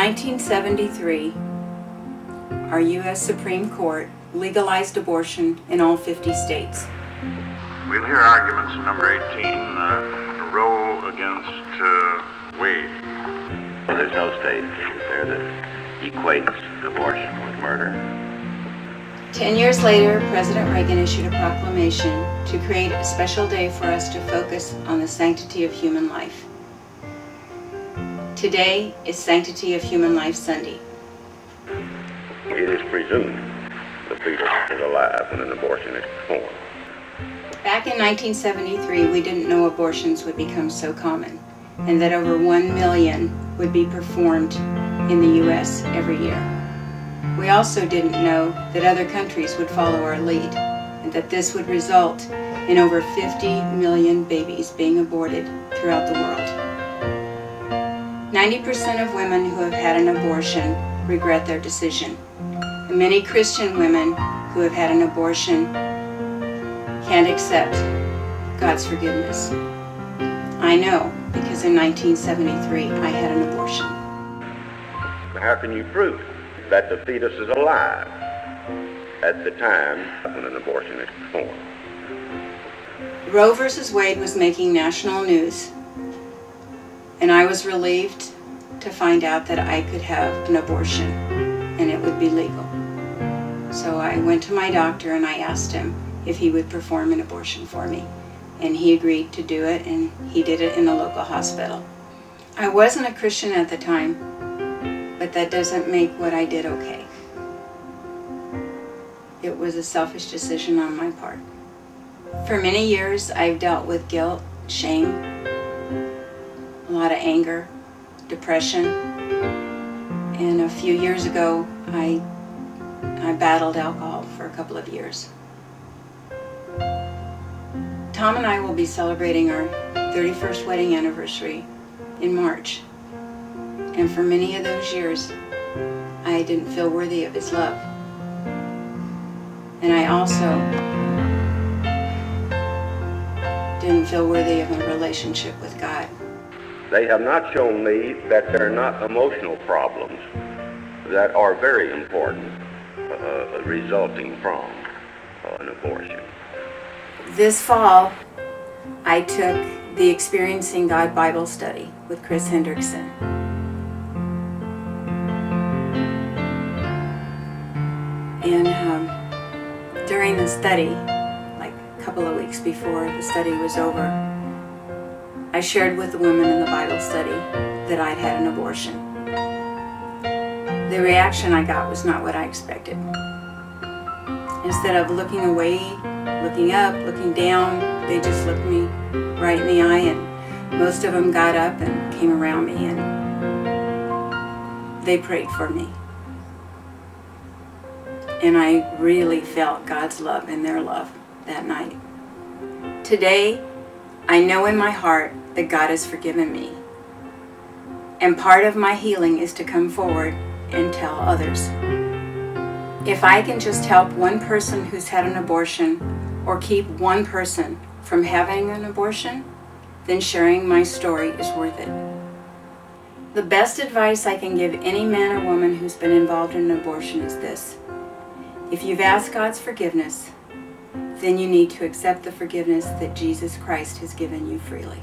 1973, our U.S. Supreme Court legalized abortion in all 50 states. We'll hear arguments in number 18, Roe against Wade. Well, there's no state, is there, that equates abortion with murder. 10 years later, President Reagan issued a proclamation to create a special day for us to focus on the sanctity of human life. Today is Sanctity of Human Life Sunday. It is presumed the fetus is alive when an abortion is performed. Back in 1973, we didn't know abortions would become so common, and that over 1 million would be performed in the U.S. every year. We also didn't know that other countries would follow our lead, and that this would result in over 50 million babies being aborted throughout the world. 90% of women who have had an abortion regret their decision. And many Christian women who have had an abortion can't accept God's forgiveness. I know, because in 1973 I had an abortion. How can you prove that the fetus is alive at the time when an abortion is performed? Roe versus Wade was making national news, and I was relieved to find out that I could have an abortion and it would be legal. So I went to my doctor and I asked him if he would perform an abortion for me, and he agreed to do it, and he did it in the local hospital. I wasn't a Christian at the time, but that doesn't make what I did okay. It was a selfish decision on my part. For many years, I've dealt with guilt, shame, a lot of anger, depression, and a few years ago, I battled alcohol for a couple of years. Tom and I will be celebrating our 31st wedding anniversary in March. And for many of those years, I didn't feel worthy of his love. And I also didn't feel worthy of a relationship with God. They have not shown me that there are not emotional problems that are very important resulting from an abortion. This fall, I took the Experiencing God Bible study with Chris Hendrickson. And during the study, like a couple of weeks before the study was over, I shared with the women in the Bible study that I'd had an abortion. The reaction I got was not what I expected. Instead of looking away, looking up, looking down, they just looked me right in the eye, and most of them got up and came around me and they prayed for me. And I really felt God's love and their love that night. Today, I know in my heart that God has forgiven me. And part of my healing is to come forward and tell others. If I can just help one person who's had an abortion, or keep one person from having an abortion, then sharing my story is worth it. The best advice I can give any man or woman who's been involved in an abortion is this: if you've asked God's forgiveness, then you need to accept the forgiveness that Jesus Christ has given you freely.